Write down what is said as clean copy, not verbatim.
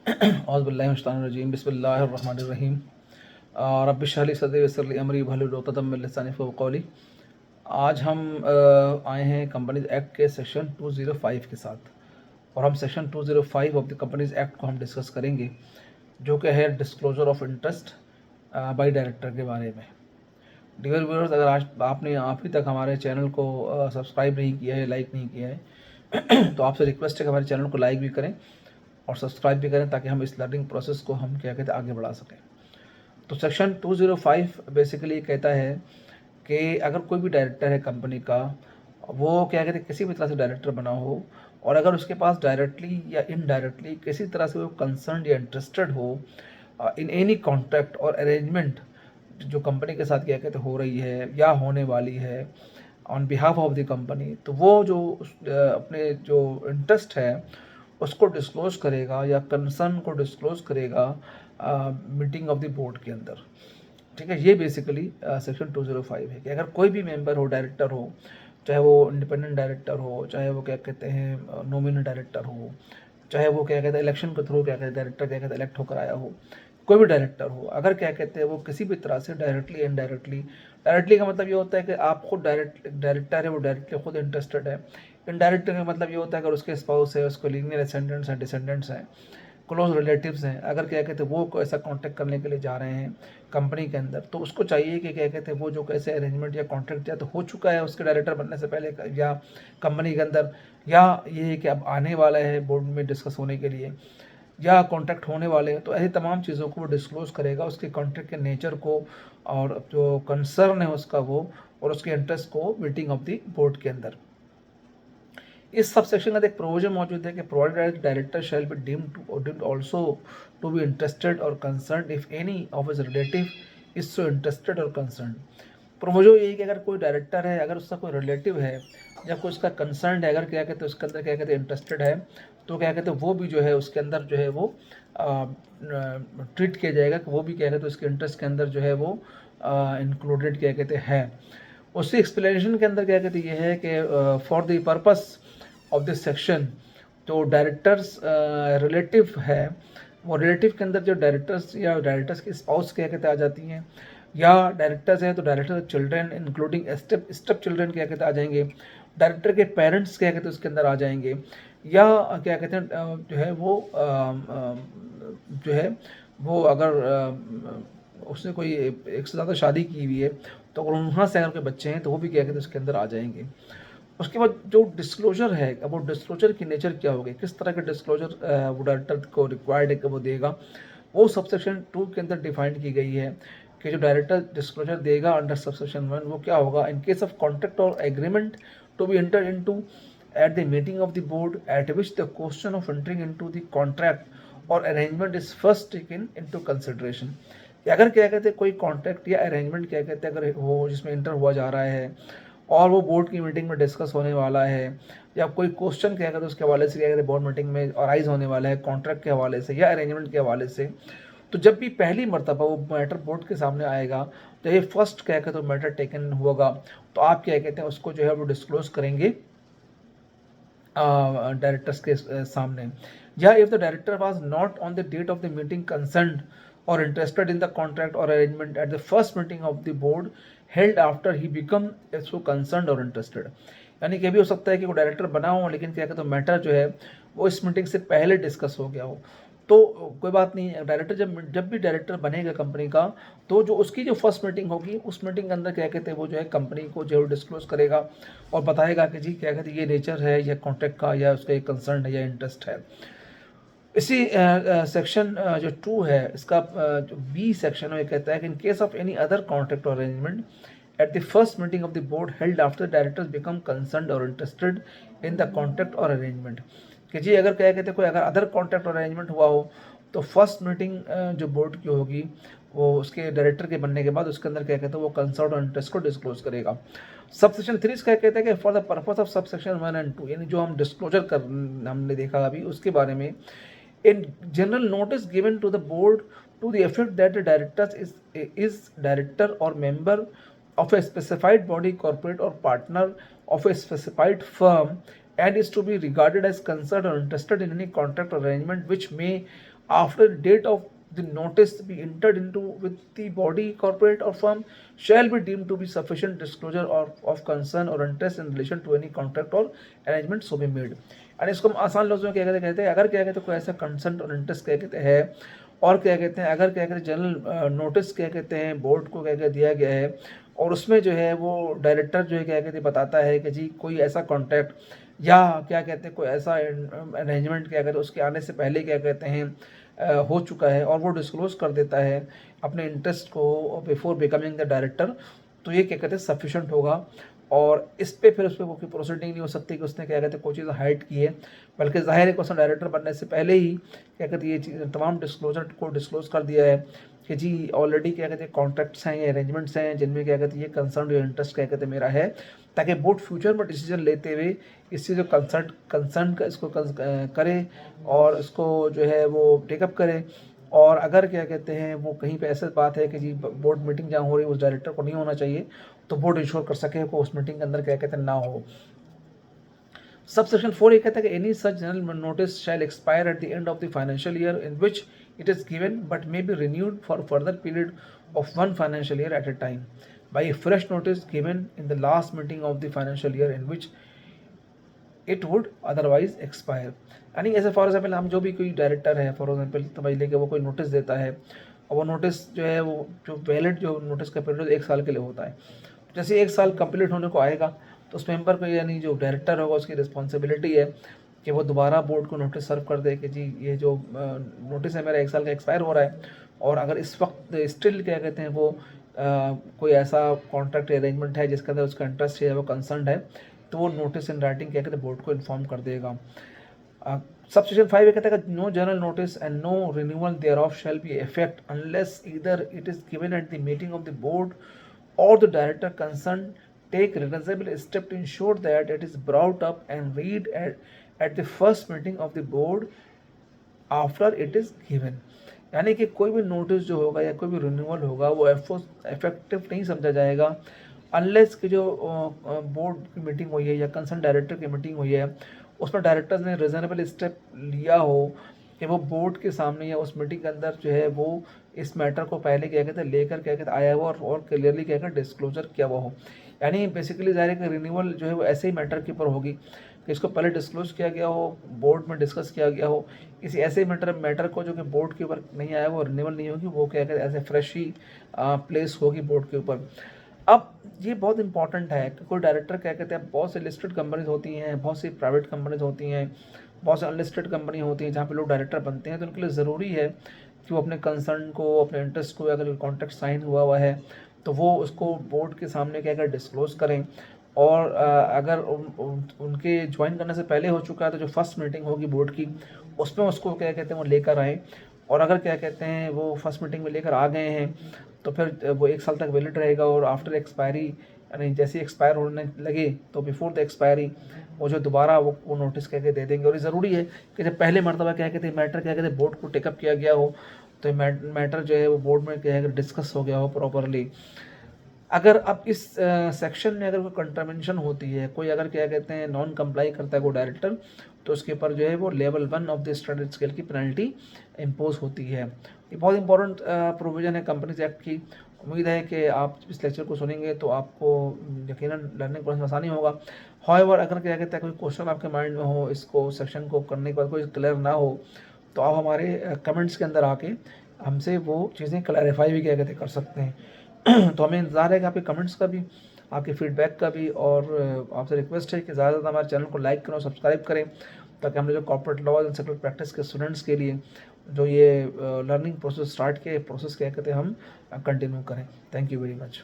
औज़ुबिल्लाहिमिनश्शैतानिर्रजीम बिस्मिल्लाहिर्रहमानिर्रहीम रब्बि इश्रह ली सदरी वयस्सिर ली अमरी वहलुल उक़दम मिन लिसानी यफ़क़हू क़ौली। आज हम आए हैं कंपनीज एक्ट के सेक्शन 205 के साथ, और हम section 205 of the companies act को हम डिस्कस करेंगे, जो कि है disclosure of interest by director के बारे में। डियर व्यूअर्स, अगर आज आपने अभी तक हमारे चैनल को सब्सक्राइब नहीं किया है, लाइक नहीं किया है तो आपसे रिक्वेस्ट है कि हमारे चैनल को लाइक भी करें और सब्सक्राइब भी करें, ताकि हम इस लर्निंग प्रोसेस को हम क्या कहते हैं आगे बढ़ा सकें। तो सेक्शन 205 बेसिकली कहता है कि अगर कोई भी डायरेक्टर है कंपनी का, वो क्या कहते हैं किसी भी तरह से डायरेक्टर बना हो, और अगर उसके पास डायरेक्टली या इनडायरेक्टली किसी तरह से वो कंसर्न या इंटरेस्टेड हो इन एनी कॉन्ट्रैक्ट और अरेंजमेंट जो कंपनी के साथ क्या कहते हो रही है या होने वाली है on behalf of the company, तो वो जो अपने जो इंटरेस्ट है उसको डिस्क्लोज करेगा या कंसर्न को डिस्क्लोज करेगा मीटिंग ऑफ द बोर्ड के अंदर। ठीक है, ये बेसिकली सेक्शन 205 है कि अगर कोई भी मेंबर हो, डायरेक्टर हो, चाहे वो इंडिपेंडेंट डायरेक्टर हो, चाहे वो क्या कहते हैं नॉमिनल डायरेक्टर हो, चाहे वो क्या कहते हैं इलेक्शन के थ्रू क्या कहते हैं डायरेक्टर क्या कहते हैं इलेक्ट होकर आया हो, कोई भी डायरेक्टर हो, अगर क्या कहते हैं वो किसी भी तरह से डायरेक्टली इनडायरेक्टली, डायरेक्टली का मतलब ये होता है कि आप खुद डायरेक्टर है, वो डायरेक्टली खुद इंटरेस्टेड है। इनडायरेक्ट का मतलब ये होता है अगर उसके स्पाउस है, उसके लीनियर असेंडेंट्स हैं, डिसेंडेंट्स हैं, क्लोज रिलेटिव्स हैं, अगर क्या कहते हैं वो को ऐसा कॉन्टैक्ट करने के लिए जा रहे हैं कंपनी के अंदर, तो उसको चाहिए कि क्या कहते हैं वो जो कैसे अरेंजमेंट या कॉन्ट्रैक्ट या तो हो चुका है उसके डायरेक्टर बनने से पहले या कंपनी के अंदर, या ये है कि अब आने वाला है बोर्ड में डिस्कस होने के लिए, या कॉन्ट्रैक्ट होने वाले हैं, तो ऐसी तमाम चीज़ों को वो डिस्क्लोज करेगा, उसके कॉन्ट्रैक्ट के नेचर को और जो कंसर्न है उसका वो, और उसके इंटरेस्ट को मीटिंग ऑफ द बोर्ड के अंदर। इस सबसेक्शन का एक प्रोविजन मौजूद है कि provided director shall be deemed also to be interested और concern if any of his relative is so interested और कंसर्न। प्रोविजन ये है कि अगर कोई डायरेक्टर है, अगर उसका कोई रिलेटिव है या कोई उसका कंसर्न है, अगर क्या कहते हैं उसके अंदर क्या कहते हैं इंटरेस्टेड है, तो क्या कहते हैं वो भी जो है उसके अंदर जो है वो ट्रीट किया जाएगा कि वो भी क्या कहते हैं उसके इंटरेस्ट के अंदर जो है वो इंक्लूडेड क्या कहते हैं। उसी एक्सप्लेनेशन के अंदर क्या कहते हैं ये है कि for the purpose of this section जो डायरेक्टर्स रिलेटिव है, वो रिलेटिव के अंदर जो डायरेक्टर्स या डायरेक्टर्स की स्पाउस क्या कहते आ जाती हैं, या डायरेक्टर्स हैं तो director children including step children क्या कहते आ जाएंगे, डायरेक्टर के पेरेंट्स क्या कहते हैं उसके अंदर आ जाएंगे, या क्या कहते हैं जो है वो जो है वो अगर उसने कोई एक से ज़्यादा शादी की हुई है, तो अगर वहाँ से अगर कोई बच्चे हैं तो वो भी क्या कहते हैं उसके अंदर आ जाएंगे। उसके बाद जो डिस्क्लोजर है, अब वो डिस्क्लोजर की नेचर क्या होगी, किस तरह के डिस्क्लोजर वो डायरेक्टर को रिक्वायर्ड है कि वो देगा, वो सबसेक्शन 2 के अंदर डिफाइन की गई है कि जो डायरेक्टर डिस्क्लोजर देगा अंडर सबसेक्शन 1 वो क्या होगा। इन केस ऑफ कॉन्ट्रैक्ट और agreement to be enter into at the meeting of the board at which the question of entering into the contract or arrangement is first taken into consideration। अगर क्या कहते हैं कोई contract या arrangement क्या कहते हैं अगर हो जिसमें इंटर हुआ जा रहा है और वो बोर्ड की मीटिंग में डिस्कस होने वाला है, या कोई क्वेश्चन क्या कहते हैं उसके हवाले से क्या कहते हैं बोर्ड मीटिंग में अराइज होने वाला है कॉन्ट्रैक्ट के हवाले से या अरेंजमेंट के हवाले से, तो जब भी पहली मरतबा वो मैटर बोर्ड के सामने आएगा, तो ये फर्स्ट क्या कहते हैं मैटर टेकन होगा, तो आप क्या कहते हैं उसको जो है वो डिस्क्लोज करेंगे डायरेक्टर्स के सामने। या if the director was not on the date of the meeting concerned or interested in the contract or arrangement at the first meeting of the board held after he become so concerned or interested। यानी कि भी हो सकता है कि वो director बना हो लेकिन क्या कहते हैं मैटर जो है वो इस मीटिंग से पहले डिस्कस हो गया हो, तो कोई बात नहीं। डायरेक्टर जब भी डायरेक्टर बनेगा कंपनी का, तो जो उसकी जो फर्स्ट मीटिंग होगी उस मीटिंग के अंदर क्या कहते हैं वो जो है कंपनी को जो डिस्क्लोज करेगा और बताएगा कि जी क्या कहते हैं ये नेचर है या कॉन्ट्रैक्ट का या उसका एक कंसर्न है या इंटरेस्ट है। इसी सेक्शन जो 2 है इसका जो बी सेक्शन है, कहता है कि in case of any other contract और arrangement at the first meeting of the board held after directors become concerned और इंटरेस्टेड इन द कॉन्ट्रैक्ट और अरेंजमेंट, कि जी अगर क्या कहते हैं कोई अगर अदर कॉन्ट्रैक्ट और अरेंजमेंट हुआ हो, तो फर्स्ट मीटिंग जो बोर्ड की होगी वो उसके डायरेक्टर के बनने के बाद उसके अंदर क्या कहते हैं वो कंसर्न और इंटरेस्ट को डिस्क्लोज करेगा। सबसेक्शन 3 क्या कहता है कि for the purpose of subsection 1 and 2, यानी जो हम डिस्क्लोजर कर हमने देखा अभी उसके बारे में, in general notice given to the board to the effect that the director is director or member of a specified body, corporate or partner of a specified firm, and is to be regarded as concerned or interested in any contract or arrangement which may after the date of the notice be entered into with the body, corporate or firm shall be deemed to be sufficient disclosure of concern or interest in relation to any contract or arrangement so be made। और इसको हम आसान लफ्ज़ों में क्या कहते हैं, अगर क्या कहते हैं कोई ऐसा कंसेंट और इंटरेस्ट क्या कहते हैं, और क्या कहते हैं अगर क्या कहते हैं जनरल नोटिस क्या कहते हैं बोर्ड को क्या कहते दिया गया है, और उसमें जो है वो डायरेक्टर जो है क्या कहते हैं बताता है कि जी कोई ऐसा कॉन्ट्रैक्ट या क्या कहते हैं कोई ऐसा अरेंजमेंट क्या कहते हैं उसके आने से पहले क्या कहते हैं हो चुका है, और वो डिस्क्लोज़ कर देता है अपने इंटरेस्ट को बिफोर बिकमिंग द डायरेक्टर, तो ये क्या कहते हैं सफिशेंट होगा। और इस पे फिर उस पर कोई प्रोसीडिंग नहीं हो सकती कि उसने क्या कहते हैं कोई चीज़ हाइड की है, बल्कि ज़ाहिर है कि उसने डायरेक्टर बनने से पहले ही क्या कहते हैं ये चीज़ तमाम डिस्क्लोजर को डिस्क्लोज़ कर दिया है कि जी ऑलरेडी क्या कहते हैं कॉन्ट्रैक्ट्स हैं या अरेंजमेंट्स हैं जिनमें क्या कहते हैं ये कंसर्न या इंटरेस्ट क्या कहते हैं मेरा है, ताकि बोर्ड फ्यूचर में डिसीजन लेते हुए इससे जो कंसर्न का इसको करे और इसको जो है वो टेकअप करे। और अगर क्या कहते हैं वो कहीं पे ऐसा बात है कि जी बोर्ड मीटिंग जहाँ हो रही है उस डायरेक्टर को नहीं होना चाहिए, तो बोर्ड इंश्योर कर सके को उस मीटिंग के अंदर क्या कहते हैं ना हो। सबसेक्शन 4 ये कहता है कि any such general notice shall expire at the end of the financial year in which it is given but may be renewed for a further period of one financial year at a time by a fresh notice given in the last meeting of the financial year in which it would otherwise expire। यानी ऐसे for example हम जो भी कोई director है for example समझ लेके वो कोई नोटिस देता है, और वो नोटिस जो है वो जो वैलिड जो नोटिस का पीरियड 1 साल के लिए होता है, जैसे 1 साल कंप्लीट होने को आएगा तो उस मेंबर को यानी जो डायरेक्टर होगा उसकी रिस्पॉन्सिबिलिटी है कि वो दोबारा बोर्ड को नोटिस सर्व कर दे कि जी ये जो नोटिस है मेरा 1 साल का एक्सपायर हो रहा है, और अगर इस वक्त स्टिल क्या कहते हैं वो कोई ऐसा कॉन्ट्रैक्ट अरेंजमेंट है जिसके अंदर उसका इंटरेस्ट है वो कंसर्न है, तो वो नोटिस इन राइटिंग क्या कहते हैं बोर्ड को इन्फॉर्म कर देगा। सबसेक्शन 5 ये कहता है कि no general notice and no renewal thereof shall be effect unless either it is given at the meeting of the board or the director concerned take reasonable step to ensure that it is brought up and read at the first meeting of the board after it is given। यानी कि कोई भी notice जो होगा या कोई भी renewal होगा वो इफेक्टिव नहीं समझा जाएगा अनलेस कि जो बोर्ड की मीटिंग हुई है या कंसर्न डायरेक्टर की मीटिंग हुई है उसमें डायरेक्टर्स ने रीजनेबल स्टेप लिया हो कि वो बोर्ड के सामने या उस मीटिंग के अंदर जो है वो इस मैटर को पहले क्या कहते हैं लेकर क्या कहते हैं आया हुआ और क्लियरली क्या कहते हैं डिस्क्लोजर किया हुआ हो। यानी बेसिकली ज़ाहिर है कि रिन्यूअल जो है वो ऐसे ही मैटर के ऊपर होगी कि इसको पहले डिस्क्लोज किया गया हो, बोर्ड में डिस्कस किया गया हो, किसी ऐसे मैटर को जो कि बोर्ड के ऊपर नहीं आया वो रिन्यूअल नहीं होगी, वो क्या कहते हैं ऐसे फ्रेश ही प्लेस होगी बोर्ड के ऊपर। अब ये बहुत इंपॉर्टेंट है कि कोई डायरेक्टर क्या कहते हैं बहुत से लिस्टेड कंपनीज होती हैं, बहुत सी प्राइवेट कंपनीज होती हैं, बहुत से अनलिस्टेड कंपनी होती हैं जहाँ पे लोग डायरेक्टर बनते हैं, तो उनके लिए ज़रूरी है कि वो अपने कंसर्न को अपने इंटरेस्ट को अगर कॉन्ट्रैक्ट साइन हुआ है तो वो उसको बोर्ड के सामने क्या कर डिस्क्लोज़ करें, और अगर उनके ज्वाइन करने से पहले हो चुका है तो जो फर्स्ट मीटिंग होगी बोर्ड की उसमें उसको क्या कहते हैं वो लेकर आएँ, और अगर क्या कहते हैं वो फर्स्ट मीटिंग में लेकर आ गए हैं तो फिर वो 1 साल तक वैलिड रहेगा, और आफ्टर एक्सपायरी यानी जैसे एक्सपायर होने लगे तो बिफोर द एक्सपायरी वो जो दोबारा वो नोटिस कह के दे देंगे। और ये ज़रूरी है कि जब पहले मरतबा क्या कहते हैं मैटर क्या कहते हैं बोर्ड को टेकअप किया गया हो तो मैटर जो है वो बोर्ड में क्या है डिस्कस हो गया हो प्रॉपरली। अगर अब इस सेक्शन में अगर कोई कंट्रावेंशन होती है, कोई अगर क्या कहते हैं नॉन कंप्लाई करता है कोई डायरेक्टर, तो उसके ऊपर जो है वो level 1 of the standard scale की पेनल्टी इम्पोज होती है। ये बहुत इंपॉर्टेंट प्रोविज़न है कंपनीज एक्ट की। उम्मीद है कि आप इस लेक्चर को सुनेंगे तो आपको यकीनन लर्निंग प्रोसेस में आसानी होगा। हाउएवर अगर क्या कहते हैं कोई क्वेश्चन आपके माइंड में हो, इसको सेक्शन को करने के बाद कोई क्लियर ना हो, तो आप हमारे कमेंट्स के अंदर आके हमसे वो चीज़ें क्लैरिफाई भी क्या कहते कर सकते हैं। तो हमें इंतज़ार है कि आपके कमेंट्स का भी, आपके फीडबैक का भी, और आपसे रिक्वेस्ट है कि ज़्यादा से ज़्यादा हमारे चैनल को लाइक करें और सब्सक्राइब करें, ताकि हमने जो corporate law and sector practice के स्टूडेंट्स के लिए जो ये लर्निंग प्रोसेस स्टार्ट किए प्रोसेस क्या कहते हैं हम कंटिन्यू करें। Thank you very much.